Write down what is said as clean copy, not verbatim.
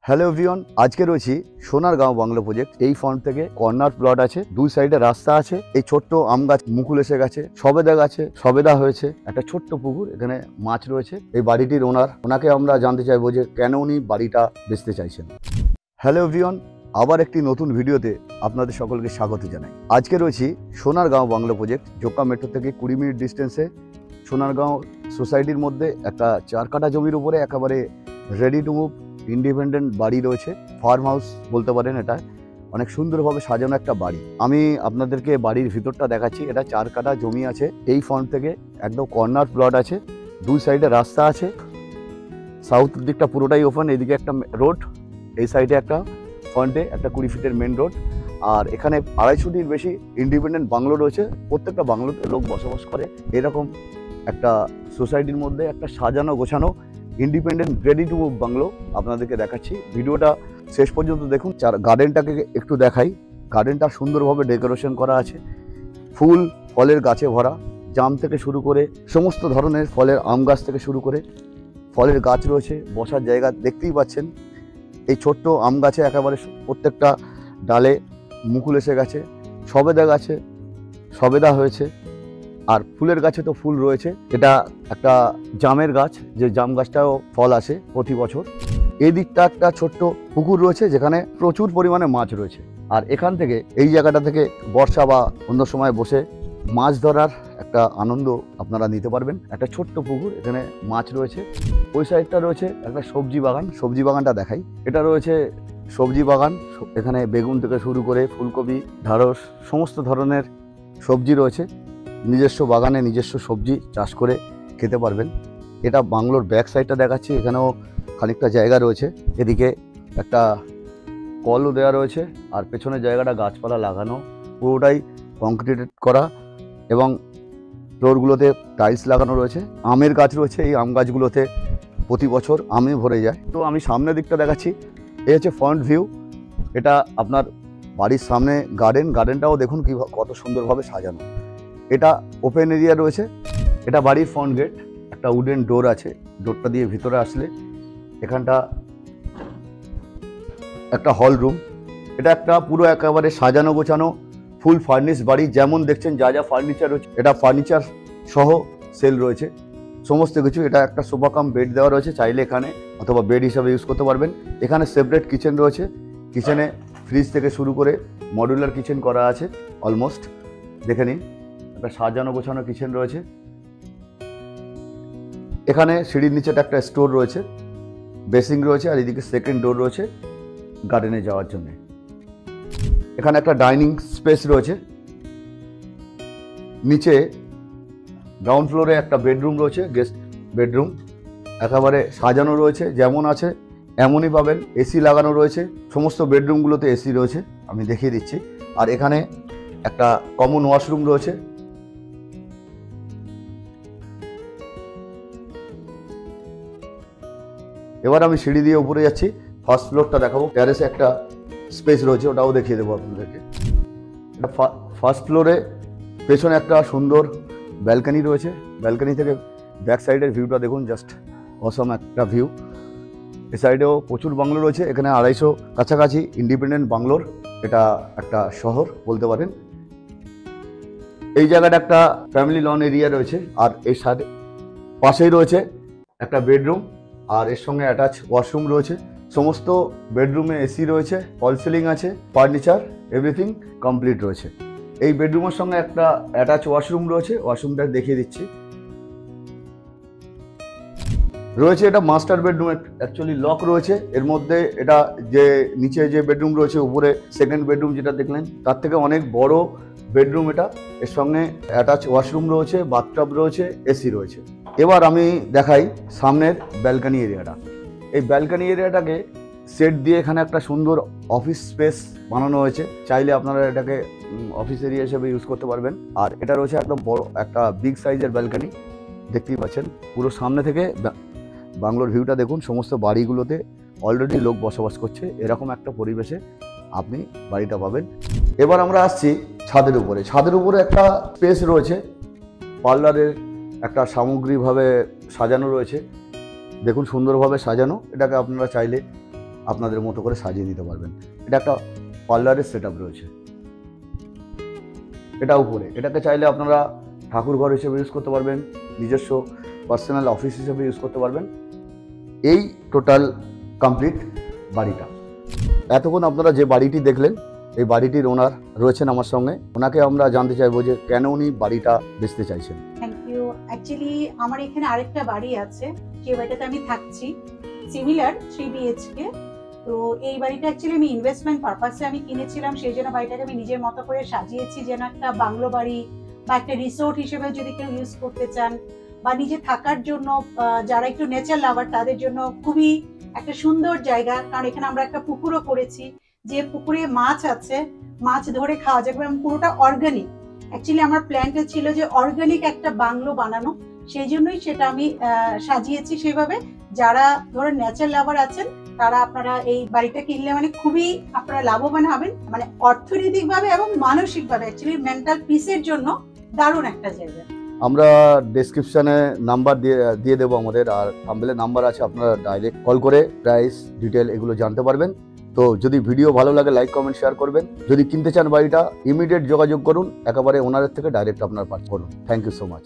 Hello everyone, আজকে রয়েছি Sonargaon bungalow project. এই ফ্রন্ট থেকে কর্নার প্লট আছে, দুই সাইডে রাস্তা আছে। এই ছোট্ট আম গাছ মুকুল এসে গেছে, সবেদা গাছে সবেদা হয়েছে, একটা ছোট্ট পুকুর, এখানে মাছ রয়েছে। এই বাড়িটির ওনাকে আমরা জানতে চাইবো যে কেন উনি বাড়িটা বেচতে চাইছেন। হ্যালো এভরিওয়ান, আবার একটি নতুন ভিডিওতে আপনাদের সকলকে স্বাগত জানাই। আজকে রয়েছি Sonargaon bungalow project, Joka metro থেকে 20 মিনিট ডিস্টেন্সে সোনারগাঁও সোসাইটির মধ্যে একটা 4 কাঠা জমির উপরে একেবারে রেডি টু মুভ ইন্ডিপেন্ডেন্ট বাড়ি রয়েছে। ফার্ম হাউস বলতে পারেন, এটা অনেক সুন্দরভাবে সাজানো একটা বাড়ি। আমি আপনাদেরকে বাড়ির ভিতরটা দেখাচ্ছি। এটা 4 কাঠা জমি আছে। এই ফ্রন্ট থেকে একদম কর্নার প্লট আছে, দুই সাইডে রাস্তা আছে। সাউথ দিকটা পুরোটাই ওপেন, এদিকে একটা রোড, এই সাইডে একটা ফ্রন্টে একটা 20 ফিটের মেন রোড। আর এখানে 250টির বেশি ইন্ডিপেন্ডেন্ট বাংলো রয়েছে। প্রত্যেকটা বাংলোতে লোক বসবাস করে। এরকম একটা সোসাইটির মধ্যে একটা সাজানো গোছানো independent ready to move bungalow আপনাদেরকে দেখাচ্ছি। ভিডিওটা শেষ পর্যন্ত দেখুন। গার্ডেনটাকে একটু দেখাই। গার্ডেনটা সুন্দরভাবে ডেকোরেশন করা আছে, ফুল ফলের গাছে ভরা। জাম থেকে শুরু করে সমস্ত ধরনের ফলের, আম গাছ থেকে শুরু করে ফলের গাছ রয়েছে। বসার জায়গা দেখতেই পাচ্ছেন। এই ছোট্ট আম গাছে একেবারে প্রত্যেকটা ডালে মুকুল এসে গেছে, সবেদা গাছে সবেদা হয়েছে, আর ফুলের গাছে তো ফুল রয়েছে। এটা একটা জামের গাছ, যে জাম গাছটাও ফল আসে প্রতি বছর। এই দিকটা একটা ছোট্ট পুকুর রয়েছে যেখানে প্রচুর পরিমাণে মাছ রয়েছে। আর এখান থেকে, এই জায়গাটা থেকে বর্ষা বা অন্য সময় বসে মাছ ধরার একটা আনন্দ আপনারা নিতে পারবেন। একটা ছোট্ট পুকুর, এখানে মাছ রয়েছে। ওই সাইডটা রয়েছে একটা সবজি বাগান। সবজি বাগানটা দেখাই। এটা রয়েছে সবজি বাগান। এখানে বেগুন থেকে শুরু করে ফুলকপি, ঢ্যাঁড়স, সমস্ত ধরনের সবজি রয়েছে। নিজস্ব বাগানে নিজস্ব সবজি চাষ করে খেতে পারবেন। এটা বাংলোর ব্যাক সাইডটা দেখাচ্ছি। এখানেও খানিকটা জায়গা রয়েছে। এদিকে একটা কলও দেওয়া রয়েছে, আর পেছনের জায়গাটা গাছপালা লাগানো, পুরোটাই কংক্রিটেড করা, এবং ফ্লোরগুলোতে টাইলস লাগানো রয়েছে। আমের গাছ রয়েছে। এই আম গাছগুলোতে প্রতি বছর আমে ভরে যায়। তো আমি সামনের দিকটা দেখাচ্ছি। এই হচ্ছে ফ্রন্ট ভিউ। এটা আপনার বাড়ির সামনে গার্ডেনটাও দেখুন কি কত সুন্দরভাবে সাজানো। এটা ওপেন এরিয়া রয়েছে। এটা বাড়ির ফ্রন্ট গেট। একটা উডেন ডোর আছে। ডোরটা দিয়ে ভিতরে আসলে এখানটা একটা হল রুম। এটা একটা পুরো একেবারে সাজানো গোছানো ফুল ফার্নিশ বাড়ি। যেমন দেখছেন যা যা ফার্নিচার রয়েছে, এটা ফার্নিচার সহ সেল রয়েছে সমস্ত কিছু। এটা একটা সোফা কাম বেড দেওয়া রয়েছে, চাইলে এখানে অথবা বেড হিসাবে ইউজ করতে পারবেন। এখানে সেপারেট কিচেন রয়েছে। কিচেনে ফ্রিজ থেকে শুরু করে মডুলার কিচেন করা আছে অলমোস্ট। দেখে নিন, একটা সাজানো গোছানো কিচেন রয়েছে। এখানে সিঁড়ির নিচেটা একটা স্টোর রয়েছে, বেসিং রয়েছে, আর এদিকে সেকেন্ড ডোর রয়েছে গার্ডেনে যাওয়ার জন্য। এখানে একটা ডাইনিং স্পেস রয়েছে। নিচে গ্রাউন্ড ফ্লোরে একটা বেডরুম রয়েছে, গেস্ট বেডরুম। একেবারে সাজানো রয়েছে, যেমন আছে এমনই পাবেন। এসি লাগানো রয়েছে, সমস্ত বেডরুমগুলোতে এসি রয়েছে, আমি দেখিয়ে দিচ্ছি। আর এখানে একটা কমন ওয়াশরুম রয়েছে। এবার আমি সিঁড়ি দিয়ে উপরে যাচ্ছি। ফার্স্ট ফ্লোরটা দেখাবো। ট্যারেসে একটা স্পেস রয়েছে, ওটাও দেখিয়ে দেবো আপনাদেরকে। ফার্স্ট ফ্লোরে পেছনে একটা সুন্দর ব্যালকনি রয়েছে। ব্যালকনি থেকে ব্যাক সাইডের ভিউটা দেখুন, জাস্ট অসম একটা ভিউ। এ সাইডেও প্রচুর বাংলো রয়েছে। এখানে 250 কাছাকাছি ইন্ডিপেন্ডেন্ট বাংলোর এটা একটা শহর বলতে পারেন। এই জায়গাটা একটা ফ্যামিলি লন এরিয়া রয়েছে। আর এর সাথে পাশেই রয়েছে একটা বেডরুম, আর এর সঙ্গে অ্যাটাচ ওয়াশরুম রয়েছে। সমস্ত বেডরুমে এসি রয়েছে, ফল সিলিং আছে, ফার্নিচার এভরিথিং কমপ্লিট রয়েছে। এই বেডরুমের সঙ্গে একটা অ্যাটাচ ওয়াশরুম রয়েছে। ওয়াশরুমটা দেখিয়ে দিচ্ছি। রয়েছে এটা মাস্টার বেডরুম। অ্যাকচুয়ালি লক রয়েছে এর মধ্যে। এটা যে নিচে যে বেডরুম রয়েছে, উপরে সেকেন্ড বেডরুম যেটা দেখলেন, তার থেকে অনেক বড় বেডরুম এটা। এর সঙ্গে অ্যাটাচ ওয়াশরুম রয়েছে, বাথটাব রয়েছে, এসি রয়েছে। এবার আমি দেখাই সামনের ব্যালকনি এরিয়াটা। এই ব্যালকনি এরিয়াটাকে সেট দিয়ে এখানে একটা সুন্দর অফিস স্পেস বানানো হয়েছে। চাইলে আপনারা এটাকে অফিস এরিয়া হিসেবে ইউজ করতে পারবেন। আর এটা রয়েছে একদম বড় একটা বিগ সাইজের ব্যালকনি, দেখতেই পাচ্ছেন। পুরো সামনে থেকে বাংলোর ভিউটা দেখুন। সমস্ত বাড়িগুলোতে অলরেডি লোক বসবাস করছে। এরকম একটা পরিবেশে আপনি বাড়িটা পাবেন। এবার আমরা আসছি ছাদের উপরে। ছাদের উপরে একটা স্পেস রয়েছে, পার্লারের একটা সামগ্রীভাবে সাজানো রয়েছে। দেখুন সুন্দরভাবে সাজানো। এটাকে আপনারা চাইলে আপনাদের মতো করে সাজিয়ে দিতে পারবেন। এটা একটা পার্লারের সেট আপ রয়েছে, এটা উপরে। এটাকে চাইলে আপনারা ঠাকুর ঘর হিসেবে ইউজ করতে পারবেন, নিজস্ব পার্সোনাল অফিস হিসেবে ইউজ করতে পারবেন। এই টোটাল কমপ্লিট বাড়িটা। এতক্ষণ আপনারা যে বাড়িটি দেখলেন, এই বাড়িটির ওনার রয়েছেন আমার সঙ্গে। ওনাকে আমরা জানতে চাইবো যে কেন উনি বাড়িটা বেচতে চাইছেন। Thank you. অ্যাকচুয়ালি আমার এখানে আরেকটা বাড়ি আছে, যে বাড়িটাতে আমি থাকছি, সিমিলার 3 BHK। তো এই বাড়িটা অ্যাকচুয়ালি আমি ইনভেস্টমেন্ট পারপাসে আমি কিনেছিলাম, সেই জন্য বাড়িটাকে আমি নিজের মতো করে সাজিয়েছি যেন একটা বাংলো বাড়ি বা একটা রিসোর্ট হিসেবে যদি কেউ ইউজ করতে চান, বা নিজে থাকার জন্য যারা একটু নেচার লাভার তাদের জন্য খুবই একটা সুন্দর জায়গা। কারণ এখানে আমরা একটা পুকুরও করেছি, যে পুকুরে মাছ আছে, মাছ ধরে খাওয়া যাবে এবং পুরোটা অর্গানিক। অ্যাকচুয়ালি আমার প্ল্যানটা ছিল যে অর্গানিক একটা বাংলো বানানো, সেই জন্যই সেটা আমি সাজিয়েছি সেভাবে। যারা ধরুন নেচার লাভার আছেন, তারা আপনারা এই বাড়িটা কিনলে মানে খুবই আপনারা লাভবান হবেন, মানে অর্থনৈতিকভাবে এবং মানসিকভাবে। অ্যাকচুয়ালি মেন্টাল পিসের জন্য দারুণ একটা জায়গা। আমরা ডেসক্রিপশনে নাম্বার দিয়ে দেবো আমাদের, আর থাম্বনেলে নাম্বার আছে, আপনারা ডাইরেক্ট কল করে প্রাইস ডিটেল এগুলো জানতে পারবেন। তো যদি ভিডিও ভালো লাগে লাইক কমেন্ট শেয়ার করবেন। যদি কিনতে চান বাড়িটা ইমিডিয়েট যোগাযোগ করুন, একেবারে ওনারের থেকে ডাইরেক্ট আপনার পাঠ করুন। Thank you so much.